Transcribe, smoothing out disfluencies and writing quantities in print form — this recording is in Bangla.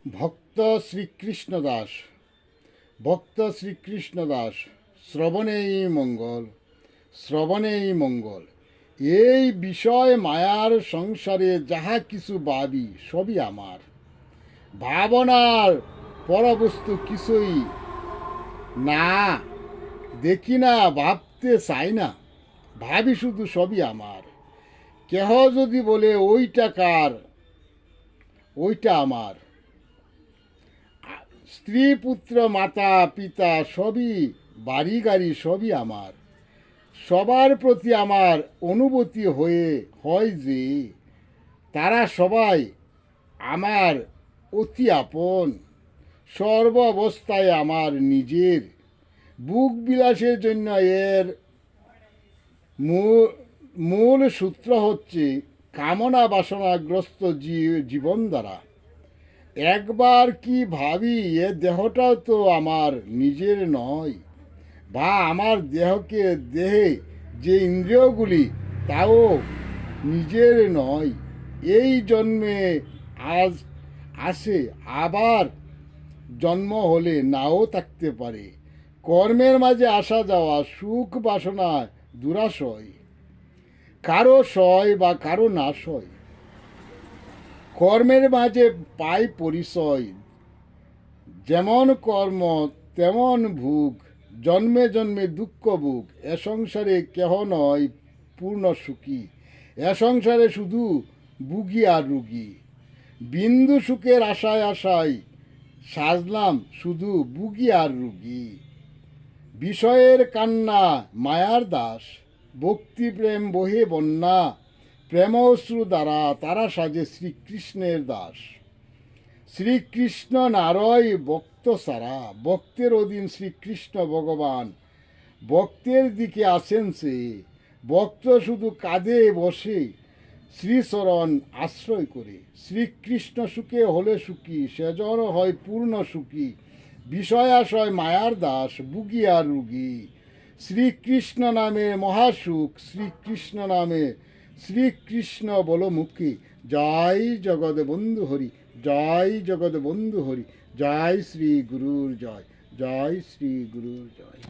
ভক্ত শ্রীকৃষ্ণ দাস ভক্ত শ্রীকৃষ্ণ দাস শ্রবণেই মঙ্গল শ্রবণেই মঙ্গল। এই বিষয় মায়ার সংসারে যাহা কিছু ভাবি সবই আমার। ভাবনার পরবস্তু কিছুই না, দেখি না, ভাবতে চাই না, ভাবি শুধু সবই আমার। কেহ যদি বলে ওইটা কার, ওইটা আমার। স্ত্রী পুত্র মাতা পিতা সবই, বাড়ি গাড়ি সবই আমার। সবার প্রতি আমার অনুভূতি হয় যে তারা সবাই আমার অতি আপন, সর্ব অবস্থায় আমার নিজের। বুক বিলাসের জন্য এর মূল সূত্র হচ্ছে কামনা বাসনাগ্রস্ত জীবন দ্বারা। একবার কি ভাবি এ দেহটাও তো আমার নিজের নয়, বা আমার দেহে যে ইন্দ্রিয়গুলি তাও নিজের নয়। এই জন্মে আজ আসে, আবার জন্ম হলে নাও থাকতে পারে। কর্মের মাঝে আসা যাওয়া, সুখ বাসনা দুরাশয়, কারো সয় বা কারো না সয়। কর্মের মাঝে পাই পরিচয়, যেমন কর্ম তেমন ভোগ। জন্মে জন্মে দুঃখ ভোগ, এ সংসারে কেহ নয় পূর্ণ সুখী। এ সংসারে শুধু ভুগি আর রুগী। বিন্দু সুখের আশায় আশায় সাজলাম শুধু ভুগি আর রুগী। বিষয়ের কান্না মায়ার দাস, ভক্তি প্রেম বহে বন্যা। প্রেম অশ্রু দ্বারা তারা সাজে শ্রীকৃষ্ণের দাস। শ্রীকৃষ্ণ নারয় ভক্ত সারা, ভক্তের অধীন শ্রীকৃষ্ণ ভগবান। ভক্তের দিকে আসেন সে, ভক্ত শুধু কাঁধে বসে শ্রীচরণ আশ্রয় করে। শ্রীকৃষ্ণ সুখে হলে সুখী, সেজন হয় পূর্ণ সুখী। বিষয় আশয় মায়ার দাস, বুগি আর রুগী। শ্রীকৃষ্ণ নামে মহাসুখ, শ্রীকৃষ্ণ নামে শ্রীকৃষ্ণ বল মুখী। জয় জগৎ বন্ধু হরি, জয় জগৎ বন্ধু হরি। জয় শ্রী গুরুর জয়, জয় শ্রী গুরুর জয়।